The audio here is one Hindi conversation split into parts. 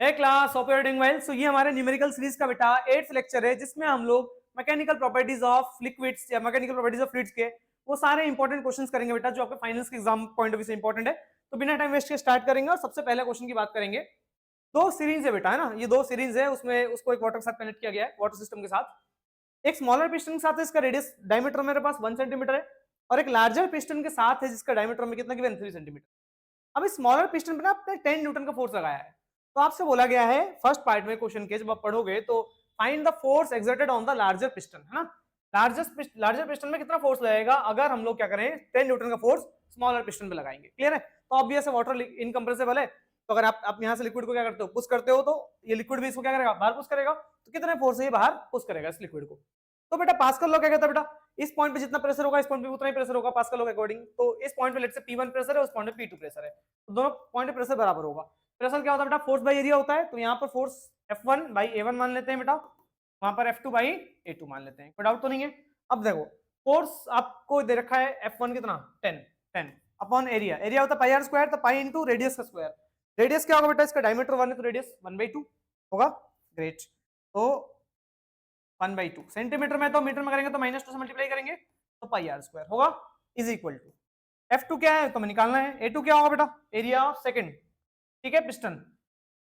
Hey class, hope you are doing well. So ये हमारे न्यूमेरिकल सीरीज का बेटा 8th लेक्चर है, जिसमें हम लोग मैकेनिकल प्रॉपर्टीज ऑफ लिक्विड्स या मैकेनिकल प्रॉपर्टीज ऑफ फ्लूइड्स के वो सारे इंपॉर्टेंट क्वेश्चंस करेंगे बेटा, जो आपके फाइनल्स के एग्जाम पॉइंट ऑफ व्यू से इंपॉर्टेंट है। तो बिना टाइम वेस्ट के स्टार्ट करेंगे और सबसे पहले क्वेश्चन की बात करेंगे। दो सीरीज है बेटा, है ना, ये दो सीरीज है, उसमें उसको एक वाटर के साथ कनेक्ट किया गया है, वाटर सिस्टम के साथ। एक स्मॉलर पिस्टन के साथ है, इसका रेडियस डायमीटर मेरे पास 1 सेंटीमीटर है, और एक लार्जर पिस्टन के साथ है जिसका डायमीटर में कितना गिवन 3 सेंटीमीटर। अब इस स्मॉलर पिस्टन पे ना आपने 10 न्यूटन का फोर्स लगाया है। तो आपसे बोला गया है फर्स्ट पार्ट में क्वेश्चन के, जब आप पढ़ोगे तो find the force exerted on the larger piston, है ना। लार्जर पिस्टन में कितना फोर्स लगेगा अगर हम लोग क्या करें 10 न्यूटन का फोर्स स्मॉलर पिस्टन पे लगाएंगे। क्लियर है। तो ऑब्वियस है वाटर इनकम्प्रेसिबल है, तो अगर आप यहाँ से लिक्विड को क्या करते हो, पुश करते हो, तो ये लिक्विड भी इसको क्या करेगा, बाहर पुश करेगा। तो कितने फोर्स से ये बाहर पुश करेगा इस लिक्विड को। तो बेटा पास्कल लॉ क्या कहता है बेटा, इस पॉइंट पे जितना प्रेशर होगा इस पॉइंट पे उतना ही प्रेशर होगा पास्कल लॉ के अकॉर्डिंग। तो इस पॉइंट पे लेट से P1 प्रेशर है, उस पॉइंट पे P2 प्रेशर है, तो दोनों पॉइंट पे प्रेशर बराबर होगा। प्रेशर क्या होता है बेटा, फोर्स बाई एरिया होता है। तो यहाँ पर फोर्स F1 बाई A1 मान लेते हैं बेटा, वहां पर F2 बाई A2 मान लेते हैं, कोई डाउट तो नहीं है। अब देखो फोर्स आपको दे रखा है F1 कितना 10 अपॉन एरिया, एरिया होता है पाई आर स्क्वायर, तो पाई इंटू रेडियस का स्क्वायर। रेडियस क्या होगा बेटा, इसका डायमीटर 1 है तो रेडियस 1/2 होगा। ग्रेट। तो 1/2 सेंटीमीटर में, तो मीटर में करेंगे तो -2 से मल्टीप्लाई करेंगे तो पाई आर स्क्वायर होगा, इज इक्वल टू F2 क्या है तो हमें निकालना है, A2 क्या होगा बेटा, एरिया ऑफ सेकंड, ठीक है, piston,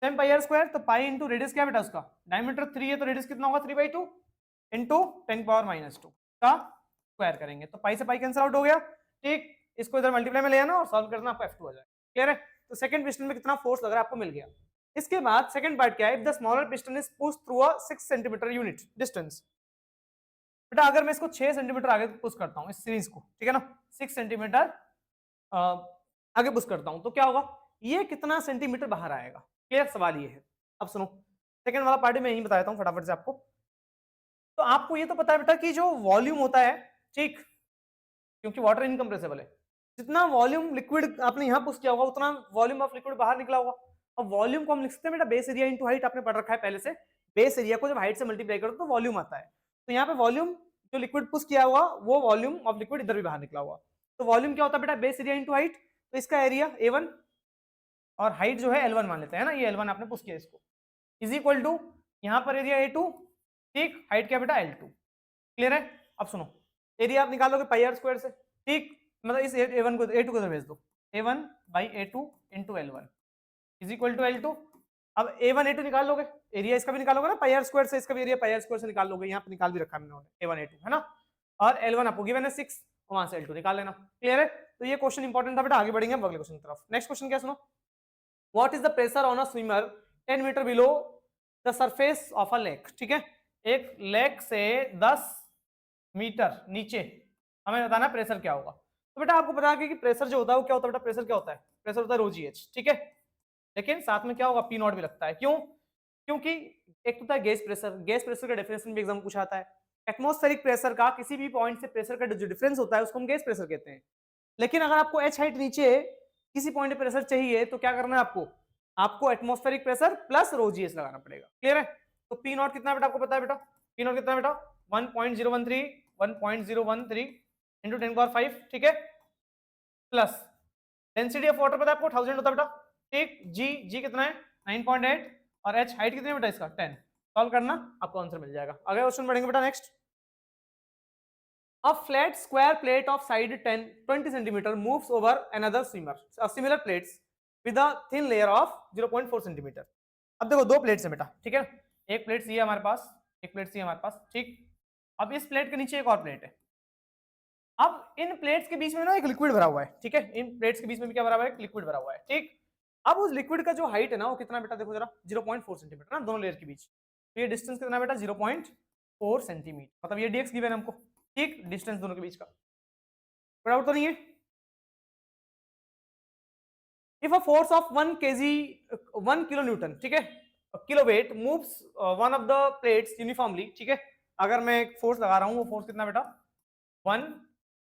same pi R square. तो पाई इंटू रेडियस क्या बेटा, उसका डायमीटर 3 है तो रेडियस कितना होगा 3/2 इंटू 10⁻⁻2 का स्क्वायर करेंगे, तो पाई से पाई कैंसिल आउट हो गया। ठीक, इसको इधर मल्टीप्लाई में ले आना और सॉल्व करना, आपको F2 आ जाएगा। क्लियर है। तो सेकंड पिस्टन में कितना फोर्स लग रहा है आपको मिल गया। इसके बाद सेकंड पार्ट क्या है, if the smaller piston is push through a 6 centimetre unit distance. बेटा अगर मैं इसको 6 सेंटीमीटर आगे पुश करता हूं इस सीरीज को, ठीक है ना, 6 सेंटीमीटर आगे पुश करता हूं, तो क्या होगा, ये कितना सेंटीमीटर बाहर आएगा। क्लियर, सवाल ये है। अब सुनो, सेकंड वाला पार्ट मैं यही बता देता हूं फटाफट से आपको। तो आपको ये तो पता है बेटा कि जो वॉल्यूम होता है, ठीक, क्योंकि वाटर इनकम्प्रेसिबल है, जितना वॉल्यूम लिक्विड आपने यहाँ पुश किया होगा उतना वॉल्यूम ऑफ लिक्विड बाहर निकला होगा। अब वॉल्यूम को हम लिख सकते हैं बेटा बेस एरिया इंटू हाइट, आपने पढ़ रखा है पहले से। बेस एरिया को जब हाइट से मल्टीप्लाई करो तो वॉल्यूम आता है। तो यहाँ पे वॉल्यूम जो लिक्विड पुश किया हुआ वो वॉल्यूम ऑफ लिक्विड इधर भी बाहर निकला हुआ। तो वॉल्यूम क्या होता है बेटा, बेस एरिया इंटू हाइट। तो इसका एरिया A1 और हाइट जो है L1 मान लेते हैं ना, ये L1 आपने पुश किया इसको, इज इक्वल टू यहाँ पर एरिया A2, ठीक, हाइट क्या बेटा L2। क्लियर है। अब सुनो, एरिया आप निकालोगे पाई आर स्क्वायर से, ठीक, मतलब इस A1 को A2 को इधर भेज दो, A1 by A2 into L1 is equal to L2। अब A1 A2 निकाल लोगे, एरिया इसका भी निकालोगे ना पाई आर स्क्वायर से, इसका भी एरिया पाई आर स्क्वायर से निकाल लोगे, यहाँ पे निकाल भी रखा है मैंने A1 A2, है ना। और L1 आपको गिवन है 6, वहां से L2 निकाल लेना। क्लियर है। तो ये क्वेश्चन इंपॉर्टेंट था बेटा, आगे बढ़ेंगे अगले क्वेश्चन की तरफ। नेक्स्ट क्वेश्चन क्या सुनो, what is the pressure on a swimmer 10 metre below the surface of a lake. ठीक है, एक लेक से 10 मीटर नीचे हमें बताना प्रेशर क्या होगा। तो बेटा आपको पता है कि प्रेशर जो होता है वो क्या होता है बेटा, प्रेशर क्या होता है, प्रेशर होता है रो जी एच, ठीक है। लेकिन साथ में क्या होगा, पी नॉट भी लगता है। क्यों, क्योंकि एक होता है गैस प्रेशर, गैस प्रेशर का डेफिनेशन भी एग्जाम पूछा आता है। एटमॉस्फेरिक प्रेशर का किसी भी पॉइंट से प्रेशर का जो डिफरेंस होता है उसको हम गैस प्रेशर कहते हैं। लेकिन अगर आपको एच हाइट नीचे किसी पॉइंट पे प्रेशर चाहिए तो क्या करना है आपको, आपको एटमॉस्फेरिक प्रेशर प्लस रो जी एस लगाना पड़ेगा। क्लियर है। तो पी नॉट कितना बेटा आपको पता है बेटा, पी नॉट कितना बेटा 1.013 इंटू 10⁵, ठीक है, प्लस डेंसिटी ऑफ वाटर पता है आपको 1000 होता है बेटा, ठीक, जी जी कितना है 9.8 और एच हाइट कितनी है बेटा इसका 10। सॉल्व करना आपको आंसर मिल जाएगा। अगले क्वेश्चन बढ़ेंगे बेटा। Next, a flat square plate of side 20 centimeter moves over another similar plates with a thin layer of 0.4 centimeter। अब देखो दो प्लेट्स है बेटा, ठीक है, एक प्लेट ये हमारे पास, एक प्लेट ये हमारे पास, ठीक। अब इस प्लेट के नीचे एक और प्लेट है। अब इन प्लेट्स के बीच में ना एक लिक्विड भरा हुआ है, ठीक है, इन प्लेट्स के बीच में भी क्या भरा हुआ है, एक लिक्विड भरा हुआ है, ठीक। अब उस लिक्विड का जो हाइट है ना वो कितना बेटा, देखो जरा 0.4 सेंटीमीटर ना दोनों लेयर के बीच। तो ये डिस्टेंस कितना बेटा 0.4 सेंटीमीटर, मतलब ये dx गिवन है हमको, ठीक, डिस्टेंस दोनों के बीच का। डाउट तो नहीं है। If a force of 1 kilo Newton, ठीक है, kilo weight moves one of the plates uniformly, ठीक है, अगर मैं एक फोर्स लगा रहा हूं, वो फोर्स कितना बेटा 1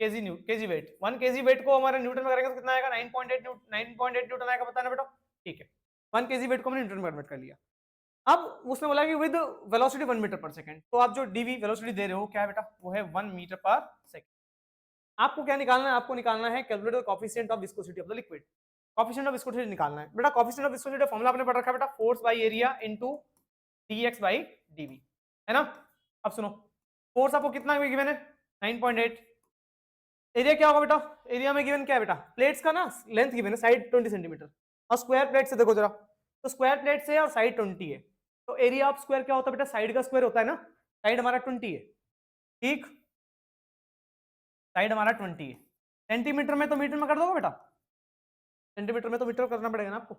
केजी वेट, 1 केजी वेट को हमारे न्यूटन में करेंगे तो कितना आएगा 9.8 न्यूटन आएगा, बताना बेटा, ठीक है। 1 केजी वेट को हमने न्यूटन में कन्वर्ट कर लिया। अब उसने बोला कि with velocity 1 metre per second, तो आप जो डीवी वेलोसिटी दे रहे हो क्या है बेटा, वो है 1 मीटर पर सेकंड। आपको क्या निकालना है, आपको निकालना है calculate the coefficient of viscosity of the liquid. Coefficient of viscosity निकालना है बेटा। कोफिशिएंट ऑफ विस्कोसिटी फॉर्मूला आपने पढ़ रखा है बेटा, force by area into dx by dv, है ना। अब सुनो, फोर्स आपको कितना गिवन है 9.8। एरिया क्या होगा बेटा, एरिया में गिवन क्या है बेटा, प्लेट्स का ना लेंथ गिवन है साइड 20 सेंटीमीटर, और स्क्वायर प्लेट से देखो जरा, तो स्क्वायर प्लेट से और साइड 20 है, तो एरिया ऑफ स्क्वायर क्या होता है बेटा, साइड का स्क्वायर होता है ना, साइड हमारा 20 है, ठीक, साइड हमारा 20 है। सेंटीमीटर में तो मीटर में कर दोगे बेटा, सेंटीमीटर में तो मीटर करना पड़ेगा ना आपको,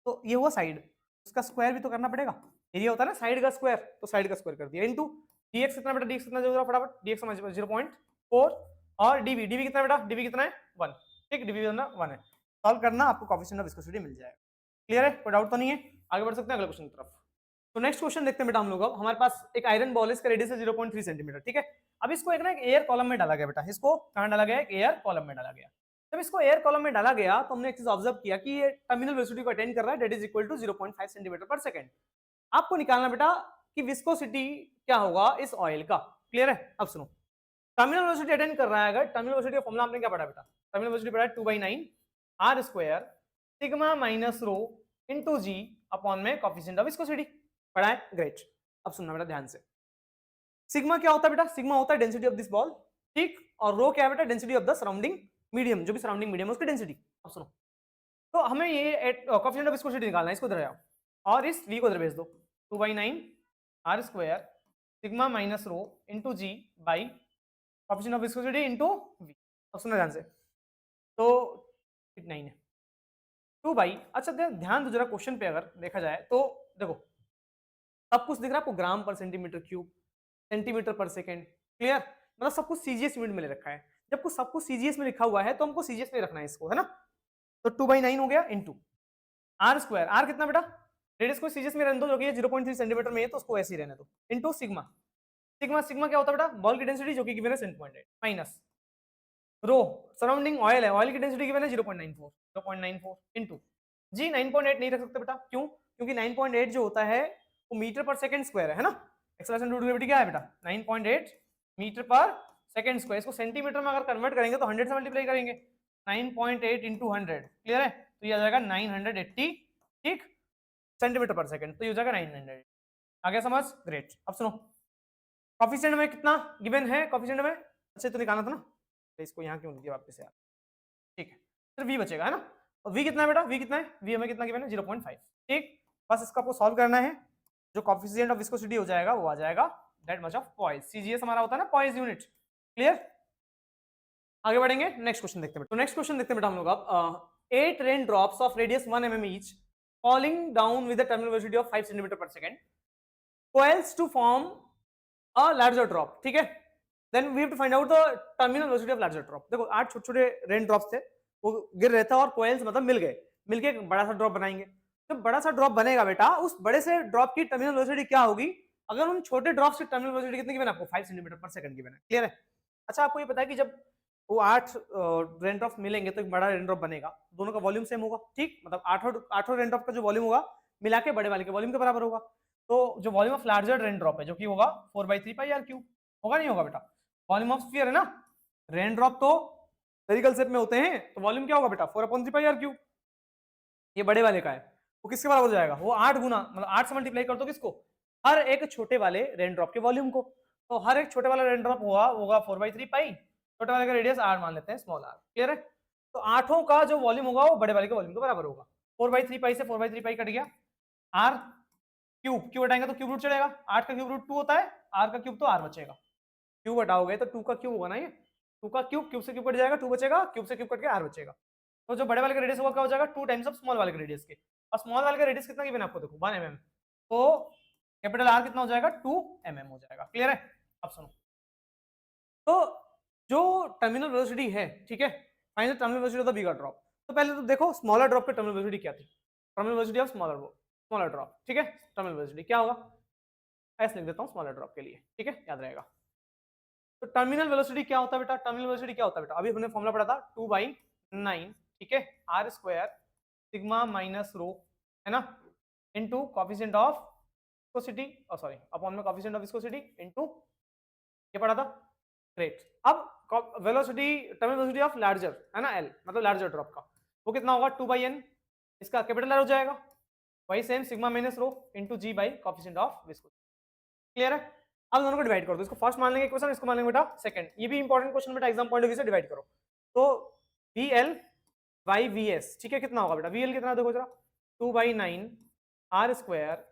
तो ये हुआ साइड, उसका स्क्वायर भी तो करना पड़ेगा, एरिया होता है ना साइड का स्क्वायर, तो साइड का स्क्वायर कर दिया इनटू dx कितना बेटा, dx कितना जो फटाफट, dx समझ 0.4 और dv, dv कितना बेटा, dv कितना है 1, ठीक, dv 1 है। सॉल्व करना, आपको कोफिशिएंट ऑफ विस्कोसिटी मिल जाएगा। क्लियर है, कोई डाउट तो नहीं है, आगे बढ़ सकते हैं अगले क्वेश्चन की तरफ। तो नेक्स्ट क्वेश्चन देखते हैं बेटा हम लोग। अब हमारे पास एक आयरन बॉल है, इसका रेडियस है 0.3 सेंटीमीटर, ठीक है। अब इसको एक ना एक एयर कॉलम में डाला गया बेटा, इसको कहां डाला गया, एक एयर कॉलम में डाला गया। जब इसको एयर कॉलम में डाला गया तो हमने एक चीज ऑब्जर्व किया कि ये टर्मिनल वेलोसिटी को अटेंड कर रहा है, that is equal to 0.5 centimetre per second. आपको निकालना बेटा कि विस्कोसिटी क्या होगा इस ऑयल का। क्लियर है, अब सुनो, टर्मिनल वेलोसिटी अटेंड कर रहा है, अगर टर्मिनल वेलोसिटी का फॉर्मूला आपने क्या पढ़ा बेटा, टर्मिनल वेलोसिटी पढ़ा है 2/9 r स्क्वायर सिग्मा माइनस रो इनटू g अपॉन में कोफिशिएंट ऑफ विस्कोसिटी पढ़ा है, ग्रेट। अब सुनना बेटा ध्यान से, सिग्मा क्या होता है बेटा, सिग्मा होता है डेंसिटी ऑफ दिस बॉल, ठीक, और रो क्या है बेटा, density of the surrounding medium, जो भी सराउंडिंग मीडियम है उसकी डेंसिटी। अब सुनो, तो हमें ये कोफिशिएंट ऑफ विस्कोसिटी निकालना है, इसको इधर आओ और इस v को इधर भेज दो, 2/9 r square sigma minus row into g by coefficient of viscosity into v। अब सुनना ध्यान से, तो 9 है 2 बाई, अच्छा ध्यान दो जरा क्वेश्चन पे, अगर देखा जाए तो देखो सब कुछ दिख रहा है आपको ग्राम पर centimetre cube, centimetre per second, clear, मतलब सब कुछ सीजीएस यूनिट में ले रखा है। जब कुछ सब कुछ सीजीएस में लिखा हुआ है तो हमको सीजीएस में रखना है इसको, है ना। तो 2/9 हो गया इनटू आर स्क्वायर, आर कितना बेटा, रेडियस को सीजीएस में रहने दो, जो कि 0.3 सेंटीमीटर में है तो उसको ऐसे ही रहने दो, इनटू सिग्मा, सिग्मा सिग्मा क्या होता है बेटा, बॉल की डेंसिटी जो कि गिवन है 7.8 माइनस रो सराउंडिंग ऑयल है, ऑयल की डेंसिटी गिवन है 0.94 इनटू जी 9.8 नहीं रख सकते बेटा, क्यों, क्योंकि 9.8 जो होता है वो मीटर पर सेकंड स्क्वायर है ना, एक्सेलरेशन ड्यू टू ग्रेविटी क्या है बेटा 9.8 मीटर पर सेकंड स्क्वायर, इसको सेंटीमीटर में अगर कन्वर्ट करेंगे तो 100 से मल्टीप्लाई करेंगे, 9.8 इंटू 100, क्लियर है, तो ये आ जाएगा 980, ठीक, सेंटीमीटर पर सेकंड, तो ये हो जाएगा 900। आगे समझ, ग्रेट। अब सुनो, कोफिशिएंट में कितना गिवन है, कोफिशिएंट में अच्छे तो निकालना था ना, तो इसको यहाँ क्यों लिया वापस यार, ठीक है, फिर v बचेगा, है ना, और v कितना है बेटा, v कितना है, v हमें कितना गिवन है 0.5, ठीक, बस इसका आपको सॉल्व करना है, जो कोफिशिएंट ऑफ विस्कोसिटी हो जाएगा वो आ जाएगा that much of poise, CGS हमारा होता है ना पॉइज यूनिट, क्लियर। आगे बढ़ेंगे, नेक्स्ट क्वेश्चन देखते हैं। तो नेक्स्ट क्वेश्चन देखते हैं बेटा हम लोग अब, 8 rain drops of radius 1 mm each falling down with a terminal velocity of 5 cm per second coils to form a larger drop, ठीक है, then we have to find out the terminal velocity of larger drop। देखो 8 छोटे छोटे रेन ड्रॉप्स थे, वो गिर रहे थे और कोयल्स मतलब मिल गए, मिलके एक बड़ा सा ड्रॉप बनाएंगे। जब बड़ा सा ड्रॉप बनेगा बेटा, उस बड़े से ड्रॉप की टर्मिनल वेलोसिटी क्या होगी, अगर उन छोटे ड्रॉप्स की टर्मिनल वेलोसिटी कितनी गिवन है आपको, 5 सेंटीमीटर पर सेकंड गिवन है, क्लियर है। अच्छा आपको ये पता है कि जब वो 8 रेन ड्रॉप मिलेंगे तो एक बड़ा रेन ड्रॉप बनेगा, दोनों का वॉल्यूम सेम होगा, ठीक, मतलब 8 रेन ड्रॉप का जो वॉल्यूम होगा मिला के बड़े वाले के वॉल्यूम के बराबर होगा। तो जो volume of larger rain drop है जो कि होगा 4/3 पाई आर क्यूब, होगा नहीं होगा बेटा, वॉल्यूम ऑफ स्फीयर है ना, रेन ड्रॉप तो स्फेरिकल शेप में होते हैं, तो वॉल्यूम क्या होगा बेटा 4/3 पाई आर क्यूब, ये बड़े वाले का है, वो किसके बराबर हो जाएगा, वो 8 गुना, मतलब 8 से मल्टीप्लाई कर दो किसको, हर एक छोटे वाले रेन ड्रॉप के वॉल्यूम को, तो हर एक छोटे वाला रेन ड्रॉप होगा 4/3 पाई, छोटे वाले का रेडियस r मान लेते हैं, स्मॉल r, क्लियर है। तो आठों का जो वॉल्यूम होगा वो बड़े वाले के वॉल्यूम के बराबर होगा, 4/3 पाई से 4/3 पाई कट गया, r क्यूब, क्यूब हटाएंगे तो क्यूब रूट चलेगा, 8 का क्यूब रूट 2 होता है, r का क्यूब तो r बचेगा, क्यूब हटाओगे तो 2 का क्यूब होगा ना, ये 2 का क्यूब, क्यूब से क्यूब कट जाएगा, 2 बचेगा, क्यूब से क्यूब कट के r बचेगा, तो जो बड़े वाले का रेडियस होगा क्या हो जाएगा 2 टाइम्स ऑफ स्मॉल वाले के रेडियस के, और स्मॉल वाले का रेडियस कितना गिवन आपको देखो 1 mm, तो कैपिटल R कितना हो जाएगा 2 mm हो जाएगा, क्लियर है। अब सुनो, तो जो टर्मिनल वेलोसिटी है, ठीक है, find the terminal velocity of the bigger drop, तो पहले तो देखो स्मॉलर ड्रॉप की टर्मिनल वेलोसिटी क्या थी, terminal velocity of smaller drop, ठीक है, टर्मिनल वेलोसिटी क्या होगा, ऐसे लिख देता हूं स्मॉलर ड्रॉप के लिए, ठीक है, याद रहेगा। तो टर्मिनल वेलोसिटी क्या होता है बेटा, टर्मिनल वेलोसिटी क्या होता है बेटा, अभी हमने फॉर्मूला पढ़ा था 2/9, ठीक है, r स्क्वायर सिग्मा माइनस रो, है ना, into coefficient of viscosity, sorry upon में कोएफिशिएंट ऑफ विस्कोसिटी इनटू ये पढ़ा था, ग्रेट। अब velocity, terminal velocity of larger है ना, l मतलब लार्जर ड्रॉप का, वो कितना होगा 2/n, इसका कैपिटल आर हो जाएगा, वही same sigma minus rho into g by coefficient of viscosity. Clear है? अब दोनों को डिवाइड कर दो, इसको फर्स्ट मान लेंगे इक्वेशन, इसको मान लेंगे बेटा सेकंड। ये भी इंपॉर्टेंट क्वेश्चन बेटा, एग्जाम पॉइंट ऑफ व्यू से डिवाइड करो। तो V L by v S, ठीक है, कितना होगा बेटा? वी एल कितना देखो जरा, 2/9 R square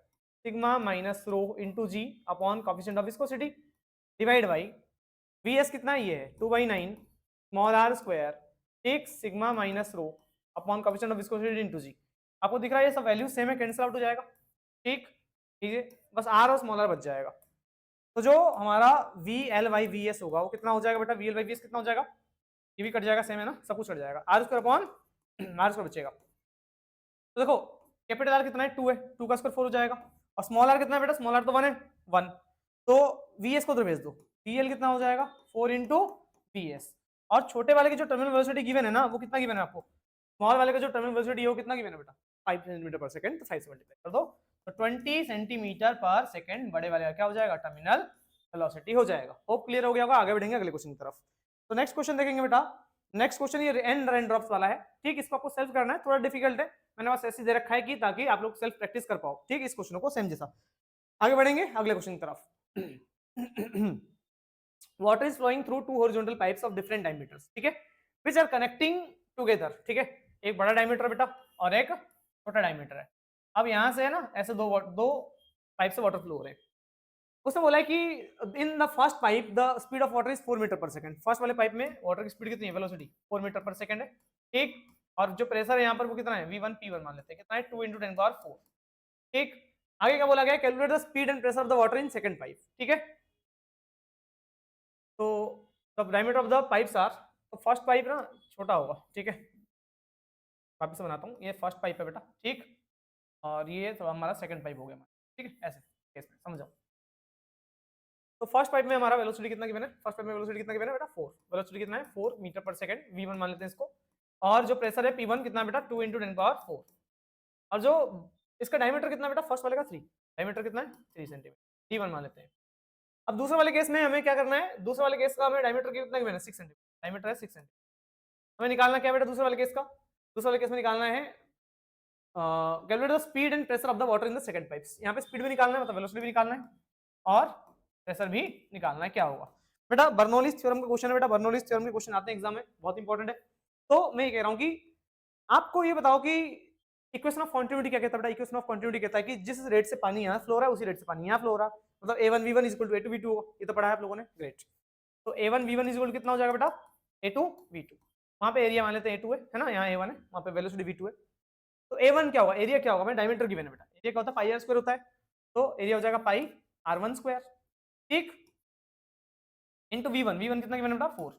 sigma minus rho into g upon coefficient of viscosity divide by v s कितना है, ये है 2/9 स्मॉल आर स्क्वायर ठीक sigma minus rho upon coefficient of viscosity into g. आपको दिख रहा है ये सब वैल्यू सेम है, कैंसिल आउट हो जाएगा। ठीक, ठीक है, बस आर और स्मॉल आर बच जाएगा। तो जो हमारा V L by v S होगा वो कितना हो जाएगा बेटा? V L by v s कितना हो जाएगा? ये भी कट जाएगा, सेम है ना, सब कुछ कट जाएगा, R square upon R square बचेगा। तो देखो कैपिटल आर कितना है, 2 है, 2 का स्क्वायर 4 हो जाएगा, और स्मॉल आर कितना है बेटा? स्मॉल आर तो 1 है, 1। तो वी एस को उधर भेज दो, वी एल कितना हो जाएगा? 4 इंटू वी एस। और छोटे वाले की जो टर्मिनल वेलोसिटी गिवन है ना, वो कितना गिवन है आपको? स्मॉल वाले का जो टर्मिनल वेलोसिटी है वो कितना गिवन है बेटा? 5 सेंटीमीटर पर सेकंड। तो 5 से मल्टीप्लाई कर दो, तो 20 सेंटीमीटर पर सेकंड बड़े वाले का क्या हो जाएगा? टर्मिनल वेलोसिटी हो जाएगा। होप क्लियर हो गया होगा। आगे बढ़ेंगे अगले क्वेश्चन की तरफ। तो नेक्स्ट क्वेश्चन देखेंगे बेटा। नेक्स्ट क्वेश्चन ये एंड रेन ड्रॉप्स वाला है, ठीक, इसको आपको सेल्फ करना है, थोड़ा डिफिकल्ट है, मैंने बस ऐसे दे रखा है कि ताकि आप लोग सेल्फ प्रैक्टिस कर पाओ, ठीक, इस क्वेश्चन को सेम जैसा। आगे बढ़ेंगे अगले क्वेश्चन की तरफ। Water is flowing through 2 horizontal pipes of different diameters, ठीक है, व्हिच आर कनेक्टिंग टुगेदर, ठीक है, एक बड़ा डायमीटर बेटा और एक छोटा डायमीटर है। अब यहाँ से है ना ऐसे दो पाइप से वाटर फ्लो हो रहे हैं। उसने बोला है कि in the first pipe the speed of water is 4 metre per second. First वाले पाइप में वाटर की स्पीड कितनी है? वेलोसिटी 4 मीटर पर सेकंड है, ठीक, और जो प्रेशर है यहाँ पर वो कितना है? V1 P1 मान लेते हैं, कितना है? 2 × 10⁴, ठीक। आगे क्या बोला गया? Calculate the speed and pressure of the water in second pipe, ठीक है। तो the diameter of the pipes are, तो फर्स्ट पाइप ना छोटा होगा, ठीक है, वापस से बनाता हूँ, ये फर्स्ट पाइप है बेटा, ठीक, और ये तो हमारा सेकंड पाइप हो गया, ठीक है, ऐसे केस में समझ जाओ। तो फर्स्ट पाइप में हमारा वेलोसिटी कितना गिवन है? फर्स्ट पाइप में वेलोसिटी कितना गिवन है बेटा? 4। वेलोसिटी कितना है? 4 मीटर पर सेकंड, V1 मान लेते हैं इसको, और जो प्रेशर है P1 कितना है बेटा? 2 × 10⁴, और जो इसका डायमीटर कितना बेटा? फर्स्ट वाले का 3, डायमीटर कितना है? 3 सेंटीमीटर, D1 मान लेते हैं। अब दूसरे वाले केस में हमें क्या करना है? दूसरे वाले केस का हमें डायमीटर कितना गिवन है? 6 सेंटीमीटर, डायमीटर है 6 सेंटीमीटर। हमें निकालना क्या बेटा दूसरे वाले केस का? दूसरे वाले केस में निकालना है calculate the speed and pressure of the water in the second pipes. यहाँ पे स्पीड भी निकालना है, मतलब वेलोसिटी भी निकालना है, और प्रेशर भी निकालना है। क्या होगा बेटा? बर्नौलीज थ्योरम का क्वेश्चन है बेटा, बर्नौलीज थ्योरम के क्वेश्चन आते हैं एग्जाम में, बहुत इंपॉर्टेंट है। तो मैं ये कह रहा हूँ कि आपको ये बताओ कि इक्वेशन ऑफ कॉन्टिन्यूटी क्या कहता है बेटा? इक्वेशन ऑफ कॉन्टिन्यूटी कहता है कि जिस रेट से पानी यहाँ फ्लो हो रहा है उसी रेट से पानी यहाँ फ्लो हो रहा है, मतलब A1 V1 = A2 V2 होगा, ये तो पढ़ा है आप लोगों ने, ग्रेट। तो A1 V1 = कितना हो जाएगा बेटा? A2 V2। वहाँ पे एरिया मान लेते हैं A2 है ना, यहाँ A1 है, वहाँ पे वेलोसिटी V2 है। तो A1 क्या होगा? एरिया क्या होगा? मैं डायमीटर गिवन है बेटा, एरिया क्या होता है? पाई आर स्क्वायर होता है, तो एरिया हो जाएगा पाई R1 स्क्वायर, ठीक, इंटू V1, V1 कितना गिवन है बेटा? 4,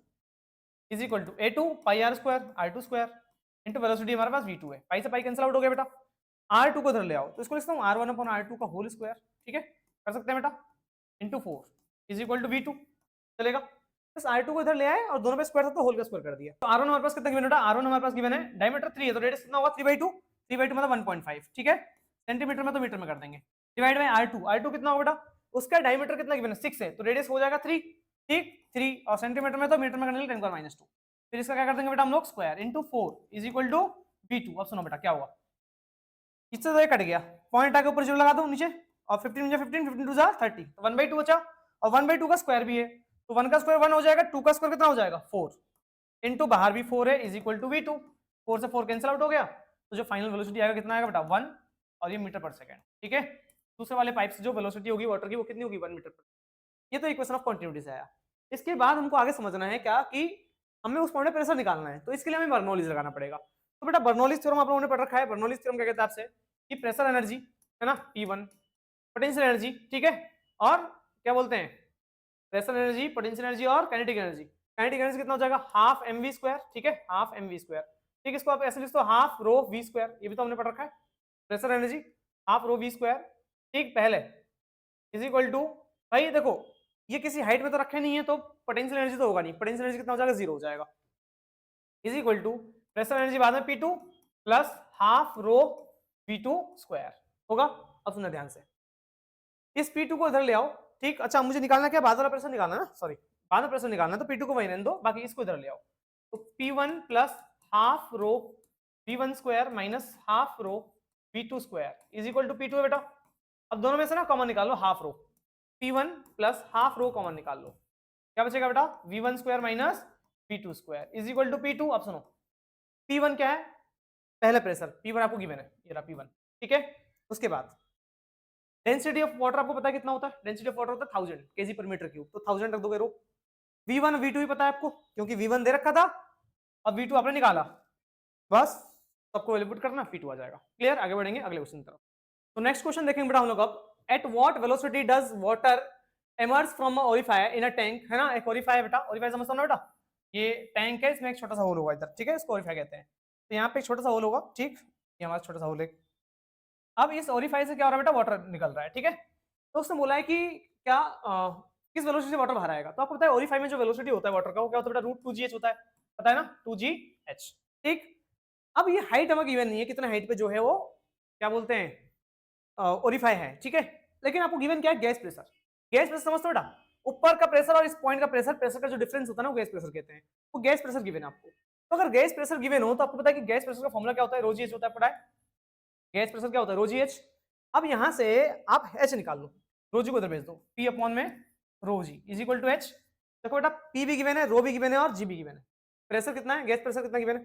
is equal to A2 pi R square R2 square into velocity हमारे पास V2 है, पाई से पाई कैंसिल आउट हो गया बेटा। R2 को इधर ले आओ, तो इसको लिखता हूँ R1/R2 का होल स्क्वायर, ठीक है, कर सकते हैं बेटा, into 4 is equal to V2, चलेगा। बस R2 को इधर ले आए और दोनों पे स्क्वायर था तो होल का स्क्वायर कर दिया। तो R1 हमारे पास कितना गिवन है बेटा? R1 हमारे पास गिवन है, डायमीटर 3 है तो रेडियस कितना होगा? 3/2, 3/2 मतलब 1.5, ठीक है, सेंटीमीटर में तो मीटर में कर देंगे, डिवाइड बाय R2, R2 कितना होगा बेटा? उसका डायमीटर कितना गिवन है? 6 है, तो रेडियस हो जाएगा 3, ठीक, 3, और सेंटीमीटर में तो मीटर में करने के लिए 10⁻²। फिर इसका क्या कर देंगे बेटा हम लोग? Square into 4 is equal to V2। अब सुनो बेटा क्या हुआ, इससे तो ये कट गया, पॉइंट आके ऊपर जीरो लगा दो नीचे, और 15 15 15 2 30, तो 1/2 बचा, और 1/2 का स्क्वायर भी है, तो 1 का स्क्वायर 1 हो जाएगा, 2 का स्क्वायर कितना हो जाएगा? 4, इंटू बाहर भी 4 है, इज इक्वल टू V2, 4 से 4 कैंसिल आउट हो गया, तो जो फाइनल वेलोसिटी आएगा कितना आएगा बेटा? 1, और ये मीटर पर सेकंड, ठीक है। दूसरे वाले पाइप से जो वेलोसिटी होगी वाटर की वो कितनी होगी? 1 मीटर पर। ये तो इक्वेशन ऑफ कंटिन्यूटी से आया। इसके बाद हमको आगे समझना है क्या कि हमें उस पॉइंट पे प्रेशर निकालना है, तो इसके लिए हमें बर्नौलीज लगाना पड़ेगा। तो बेटा बर्नौलीज थ्योरम आप लोगों ने पढ़ रखा है। बर्नौलीज थ्योरम क्या कहता है आपसे कि प्रेशर एनर्जी है ना P1, पोटेंशियल एनर्जी, ठीक है, और क्या बोलते हैं? प्रेशर एनर्जी, पोटेंशियल एनर्जी और काइनेटिक एनर्जी। काइनेटिक एनर्जी कितना हो जाएगा? हाफ mv², ठीक है, हाफ mv², ठीक, इसको आप ऐसे लिख दो हाफ रो v², ये भी तो हमने पढ़ रखा है, pressure energy half rho v², ठीक, पहले इज इक्वल टू, भाई देखो ये किसी हाइट में तो रखे नहीं है तो पोटेंशियल एनर्जी तो होगा नहीं, पोटेंशियल एनर्जी कितना हो जाएगा? 0 हो जाएगा, is equal to pressure energy बाद में P2 प्लस हाफ रो V2² होगा। अब सुनना ध्यान से, इस P2 को इधर ले आओ, ठीक, अच्छा मुझे निकालना क्या? बाद वाला प्रेशर निकालना है ना, सॉरी, बाद में प्रेशर निकालना है, तो P2 को वहीं रहने दो, बाकी इसको इधर ले आओ, तो P1 plus half rho v1 square minus half rho v2 square is equal to p2 है बेटा। अब दोनों में से ना कॉमन निकाल लो half rho, p1 plus half rho common निकाल लो, क्या बचेगा बेटा v1 square minus v2 square is equal to p2। अब सुनो p1 क्या है, पहले प्रेशर p1 आपको गिवन है, ये रहा p1, ठीक है। उसके बाद डेंसिटी ऑफ वाटर आपको पता है कितना होता है, डेंसिटी ऑफ वाटर होता है 1000 kg पर मीटर क्यूब, तो 1000 रख दोगे रो। v1 v2 ही पता है आपको क्योंकि v1 दे रखा था, अब v2 आपने निकाला, बस सबको वैल्यू पुट करना, p2 आ जाएगा। क्लियर, आगे बढ़ेंगे अगले क्वेश्चन की तरफ। तो नेक्स्ट क्वेश्चन देखेंगे बेटा हम लोग अब, at what velocity does water emerge from a orifice in a tank, है ना, एक ओरिफायर बेटा, ओरिफायर समझता हो ना बेटा, ये टैंक है, इसमें एक छोटा सा होल होगा इधर, ठीक है, इसको ओरिफायर कहते हैं। तो यहाँ पे एक छोटा सा होल होगा, ठीक, ये हमारा छोटा सा होल है। अब इस ओरिफायर से क्या हो रहा है बेटा, वाटर निकल रहा है, ठीक है। तो उसने बोला है कि क्या किस वेलोसिटी से वाटर बाहर आएगा, तो आपको पता है ओरिफायर में जो वेलोसिटी होता है वाटर का वो क्या होता है बेटा, रूट 2gh होता है, पता है ना, 2gh, ठीक। अब ये हाइट हमें गिवन नहीं है, कितना हाइट पे जो है वो क्या बोलते हैं ओरिफाई है, ठीक है। लेकिन आपको गिवन क्या है, गैस प्रेशर, गैस प्रेशर समझते हो बेटा, ऊपर का प्रेशर और इस पॉइंट का प्रेशर, प्रेशर का जो डिफरेंस होता है ना वो गैस प्रेशर कहते हैं, वो गैस प्रेशर गिवन है आपको। तो अगर गैस प्रेशर गिवन हो तो आपको पता है कि गैस प्रेशर का फॉर्मूला क्या होता है, ρgh होता है, पता है गैस प्रेशर क्या होता है, ρgh। अब यहां से आप h निकाल लो, ρg को इधर भेज दो, p अपॉन में ρg is equal to h। देखो बेटा p भी गिवन है, रो भी गिवन है और g भी गिवन है। प्रेशर कितना है, गैस प्रेशर कितना गिवन है,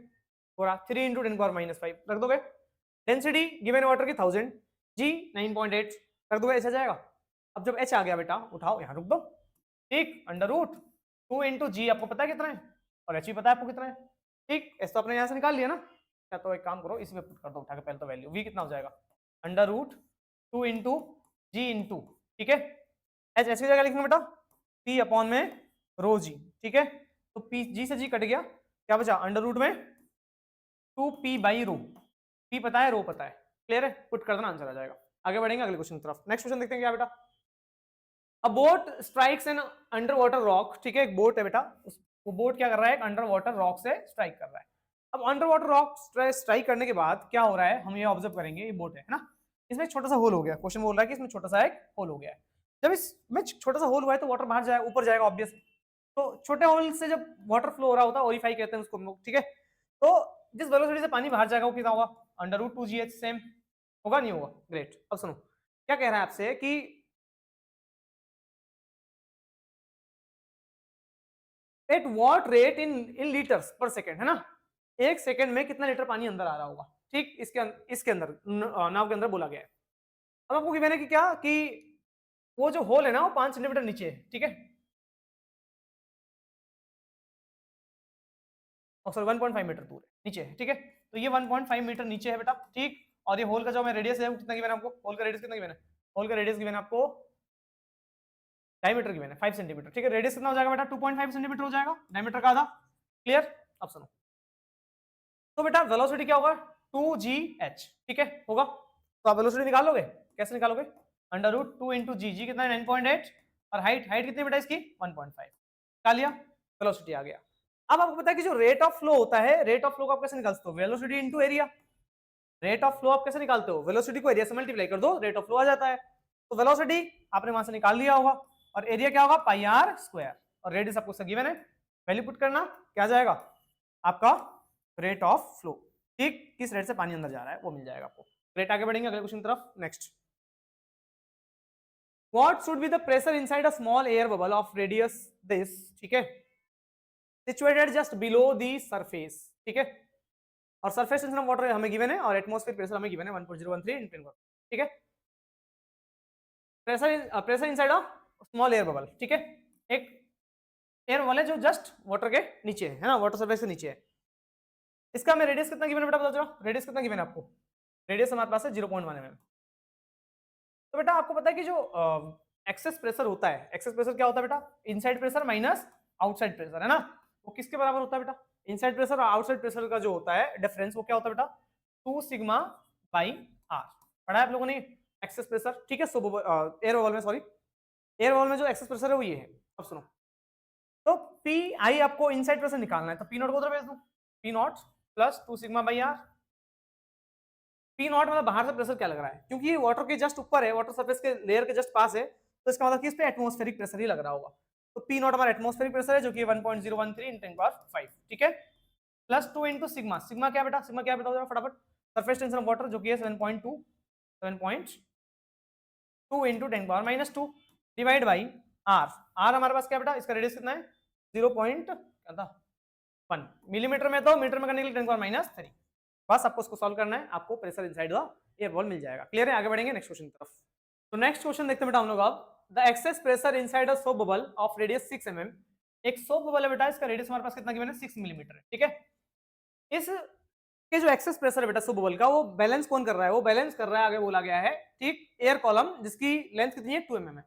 पूरा 3 × 10⁻⁵ रख दोगे। डेंसिटी गिवन वाटर की 1000, g 9.8 रख दोगे, ऐसा जाएगा। अब जब h आ गया बेटा उठाओ, यहाँ रुक दो, ठीक, अंडर रूट 2 × g आपको पता है कितना है और h भी पता है आपको कितना है, ठीक। s तो आपने यहाँ से निकाल लिया ना, क्या, तो एक काम करो इसमें पुट कर दो उठा के पहले तो वैल्यू, v कितना हो जाएगा, अंडर रूट 2 × g × ठीक है, h की जगह लिखेंगे बेटा p अपॉन में ρg, ठीक है। तो p g से g कट गया, क्या बचा अंडर रूट में 2p बाई रो, p पता है रो पता है, क्लियर है, पुट कर देना आंसर आ जाएगा। आगे बढ़ेंगे अगले क्वेश्चन की तरफ। नेक्स्ट क्वेश्चन देखते हैं क्या बेटा, a boat strikes an underwater rock, ठीक है, एक बोट है बेटा, वो बोट क्या कर रहा है, एक अंडर वाटर रॉक से स्ट्राइक कर रहा है। अब अंडर वाटर रॉक स्ट्राइक करने के बाद क्या हो रहा है, हम ये ऑब्जर्व करेंगे, ये बोट है ना, इसमें एक छोटा सा होल हो गया, क्वेश्चन बोल रहा है कि इसमें छोटा सा एक होल हो गया है। जब इसमें छोटा सा होल हुआ है तो वाटर बाहर जाएगा, ऊपर जाएगा ऑब्वियस, तो छोटे होल से जब वाटर फ्लो हो रहा होता है, ओरिफाई कहते हैं उसको हम लोग, ठीक है। तो जिस वेलोसिटी से पानी बाहर जाएगा वो कितना होगा, अंडर रूट 2gh, सेम होगा नहीं होगा, ग्रेट। अब सुनो क्या कह रहा है आपसे कि at what rate in litres पर सेकेंड, है ना, एक सेकेंड में कितना लीटर पानी अंदर आ रहा होगा, ठीक, इसके अंदर नाव के अंदर बोला गया है। अब आपको मैंने कि क्या कि वो जो होल है ना वो 5 सेंटीमीटर नीचे है, ठीक है, और सॉरी 1.5 मीटर दूर है, नीचे है, ठीक है। तो ये 1.5 मीटर नीचे है बेटा, ठीक। और ये होल का जो मैं रेडियस है वो कितना गिवन है आपको, होल का रेडियस कितना गिवन है, होल का रेडियस गिवन है आपको डायमीटर गिवन है 5 सेंटीमीटर, ठीक है। रेडियस कितना हो जाएगा बेटा 2.5 सेंटीमीटर हो जाएगा, डायमीटर का आधा, क्लियर। अब सुनो तो बेटा वेलोसिटी क्या होगा 2gh, ठीक है होगा। तो आप वेलोसिटी निकाल लोगे, कैसे निकालोगे, अंडर रूट 2 × g, g कितना है 9.8 और हाइट कितनी बेटा इसकी 1.5, निकाल लिया, वेलोसिटी आ गया। अब आपको पता है कि जो रेट ऑफ फ्लो होता है, रेट ऑफ फ्लो को आप कैसे निकालते हो, velocity into area. Rate of flow आप कैसे निकालते हो, वेलोसिटी को एरिया से मल्टीप्लाई कर दो, रेट ऑफ फ्लो आ जाता है। तो वेलोसिटी आपने वहां से निकाल लिया होगा और एरिया क्या होगा पाई आर स्क्वायर, और रेडियस आपको गिवन है, वैल्यू पुट करना, क्या आ जाएगा आपका रेट ऑफ फ्लो, ठीक, किस रेट से पानी अंदर जा रहा है वो मिल जाएगा आपको। ग्रेट, आगे बढ़ेंगे अगले क्वेश्चन की तरफ। Next, what should be the pressure inside a small air bubble of radius this, ठीक है, situated just below the surface, ठीक है, और सरफेस टेंशन ऑफ वाटर हमें गिवन है और एटमॉस्फेयर प्रेशर हमें गिवन है 1.013 इन 10, ठीक है। Pressure inside a small air bubble, ठीक है, एक एयर बबल है जो जस्ट वाटर के नीचे है ना, वाटर सरफेस के नीचे है। इसका हमें रेडियस कितना गिवन है बेटा, बता दो रेडियस कितना गिवन है आपको, रेडियस हमारे पास है 0.1 mm। तो बेटा आपको पता है कि जो एक्सेस प्रेशर होता है, एक्सेस प्रेशर क्या होता है बेटा, inside pressure minus outside pressure, है ना, वो किसके बराबर होता है बेटा, इनसाइड प्रेशर और आउटसाइड प्रेशर का जो होता है डिफरेंस वो क्या होता है बेटा 2 सिग्मा बाई आर, पढ़ा है आप लोगों ने एक्सेस प्रेशर, ठीक है। एयर बबल में, सॉरी एयर बबल में जो एक्सेस प्रेशर है वो ये है। अब सुनो तो पी आई आपको इनसाइड प्रेशर निकालना है, तो पी नॉट को उधर भेज दो, P naught plus 2 sigma by R. P naught मतलब बाहर से प्रेशर क्या लग रहा है, क्योंकि ये वाटर के जस्ट ऊपर है, वाटर सरफेस के लेयर के जस्ट पास है, तो इसका मतलब कि इस पे एटमॉस्फेरिक प्रेशर ही लग रहा होगा। तो पी नॉट हमारा एटमॉस्फेरिक प्रेशर है जो कि 1.013 × 10⁵, ठीक है। प्लस 2 इंटू सिग्मा, सिग्मा क्या बेटा, सिग्मा क्या बताओ जरा फटाफट, सरफेस टेंशन ऑफ वाटर जो कि है 7.2 into 10⁻², divide by R, R हमारे पास क्या बेटा, इसका रेडियस कितना है 0.1 मिलीमीटर में, तो मीटर में करने के लिए 10⁻³ बस आपको उसको सॉल्व करना है, आपको pressure inside the air ball मिल जाएगा। क्लियर है, आगे बढ़ेंगे नेक्स्ट क्वेश्चन की तरफ। तो नेक्स्ट क्वेश्चन देखते हैं बेटा हम लोग अब, the excess pressure inside a soap bubble of radius 6 mm, एक सोप बबल है बेटा, इसका रेडियस हमारे पास कितना गिवन है 6 मिलीमीटर है, ठीक है। इस के जो एक्सेस प्रेशर है बेटा सोप बबल का, वो बैलेंस कौन कर रहा है, वो बैलेंस कर रहा है, आगे बोला गया है, ठीक, एयर कॉलम जिसकी लेंथ कितनी है 2 mm है।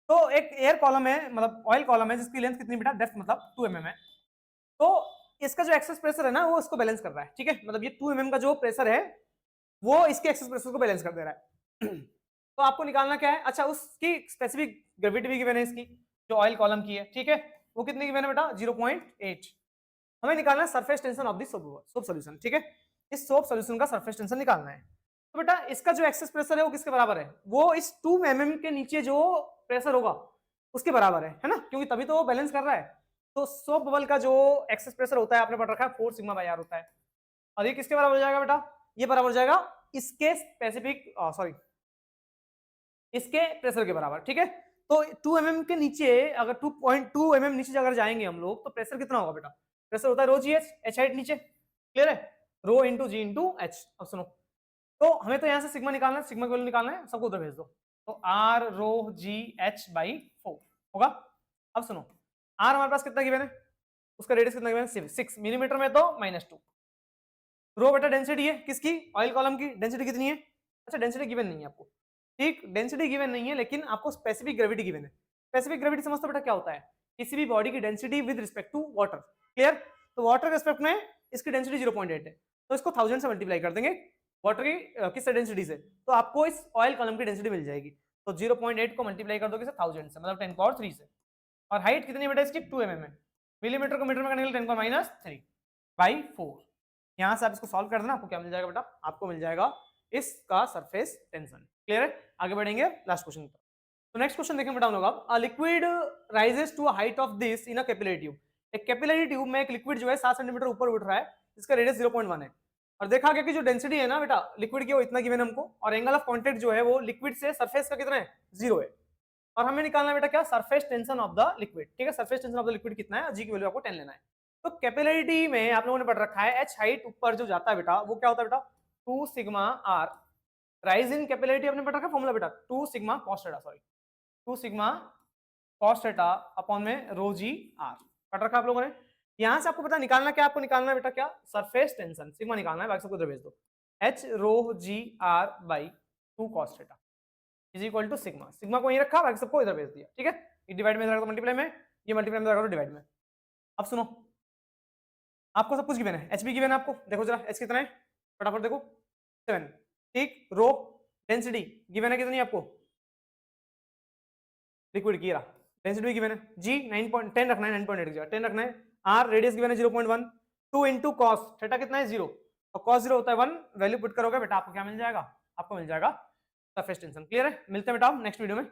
तो एक एयर कॉलम है, मतलब ऑयल कॉलम है, जिसकी लेंथ कितनी बेटा, डेप्थ मतलब 2 mm है। तो इसका जो एक्सेस प्रेशर है ना, वो इसको बैलेंस कर रहा है, ठीक है, मतलब ये 2 mm का जो प्रेशर है वो इसके एक्सेस प्रेशर को बैलेंस कर दे रहा है। तो आपको निकालना क्या है, अच्छा उसकी स्पेसिफिक ग्रेविटी भी गिवन है इसकी, जो ऑयल कॉलम की है, ठीक है, वो कितनी गिवन है बेटा 0.8। हमें निकालना है surface tension of the soap solution, ठीक है, इस सोप सॉल्यूशन का सरफेस टेंशन निकालना है। तो बेटा इसका जो एक्सेस प्रेशर है वो किसके बराबर है, वो इस 2 mm के नीचे जो प्रेशर होगा उसके बराबर है ना, क्योंकि तभी तो वो बैलेंस कर रहा है। तो सोप बबल का जो एक्सेस प्रेशर होता है आपने पढ़ रखा है 4 सिग्मा बाई आर होता है, और ये किसके बराबर हो जाएगा बेटा, ये बराबर हो जाएगा इसके स्पेसिफिक सॉरी इसके प्रेशर के बराबर, ठीक है। तो 2 mm के नीचे अगर 2.2 mm नीचे अगर जाएंगे हम लोग तो प्रेशर कितना होगा बेटा, प्रेशर होता है रो जी एच, एच हाइट नीचे, क्लियर है, रो इंटू जी इंटू एच। अब सुनो, तो हमें तो यहाँ से सिग्मा निकालना है, सिग्मा की वैल्यू निकालना है, सबको उधर भेज दो, तो R rho g h by 4 होगा। अब सुनो, आर हमारे पास कितना गिवन है, उसका रेडियस कितना गिवन है 6 मिलीमीटर में, तो -2। रो बेटा डेंसिटी है किसकी, ऑयल कॉलम की, डेंसिटी कितनी है, अच्छा डेंसिटी गिवन नहीं है आपको, ठीक, डेंसिटी गिवन नहीं है, लेकिन आपको स्पेसिफिक ग्रेविटी गिवन है। स्पेसिफिक ग्रेविटी समझते हो बेटा क्या होता है, किसी भी बॉडी की density with respect to water, clear. तो वाटर के रिस्पेक्ट में इसकी डेंसिटी 0.8 है, तो इसको 1000 से मल्टीप्लाई कर देंगे वाटर की किस डेंसिटी से, तो आपको इस ऑयल कॉलम की डेंसिटी मिल जाएगी। तो 0.8 को मल्टीप्लाई कर दोगे 1000 से, मतलब 10⁻³ से, और हाइट कितनी बेटा इसकी 2 mm है, मिलीमीटर को मीटर में करने के लिए 10⁻³ बाई 4। यहां से आप इसको सॉल्व कर देना, आपको क्या मिल जाएगा बेटा, आपको मिल जाएगा इसका सरफेस टेंशन। क्लियर है, आगे बढ़ेंगे लास्ट क्वेश्चन पर। तो नेक्स्ट क्वेश्चन देखें बेटा हम लोग, अब a liquid rises to a height of this in a capillary tube, एक कैपिलरी ट्यूब में एक लिक्विड जो है 7 सेंटीमीटर ऊपर उठ रहा है, जिसका रेडियस 0.1 है, और देखा गया कि जो डेंसिटी है ना बेटा लिक्विड की वो इतना गिवन है हमको, और एंगल ऑफ कांटेक्ट जो है वो लिक्विड से सरफेस का कितना है 0 है, और हमें निकालना है बेटा क्या, surface tension of the liquid, ठीक है, surface tension of the liquid कितना है, जी की वैल्यू आपको 10 लेना है। तो कैपिलरिटी में आप लोगों ने पढ़ रखा है एच हाइट ऊपर जो जाता है बेटा वो क्या होता है बेटा 2 sigma R, rise in capillarity आपने पढ़ रखा है फॉर्मूला बेटा 2 sigma cos theta, sorry 2 sigma cos theta upon में रो जी आर, पढ़ रखा है आप लोगों ने। यहां से आपको पता निकालना क्या, आपको निकालना है बेटा क्या, सरफेस टेंशन, सिग्मा निकालना है, बाकी सबको इधर भेज दो, h rho g R by 2 cos theta is equal to sigma, sigma को यहीं रखा, बाकी सबको इधर भेज दिया, ठीक है। ये डिवाइड में तो मल्टीप्लाई में, ये मल्टीप्लाई में तो डिवाइड में। अब सुनो, आपको सब कुछ गिवन है, एच बी गिवन है आपको, देखो जरा एच कितना है फटाफट देखो 7, ठीक, रो डेंसिटी गिवन है कितनी आपको, लिक्विड की रहा डेंसिटी भी गिवन है, जी 9.10 रखना है, 9.8 की जगह 10 रखना है, आर रेडियस गिवन है 0.1, 2 इंटू कॉस थीटा कितना है 0, और कॉस 0 होता है 1, वैल्यू पुट करोगे बेटा आपको क्या मिल जाएगा, आपको मिल जाएगा सरफेस टेंशन। क्लियर है, मिलते हैं बेटा नेक्स्ट वीडियो में।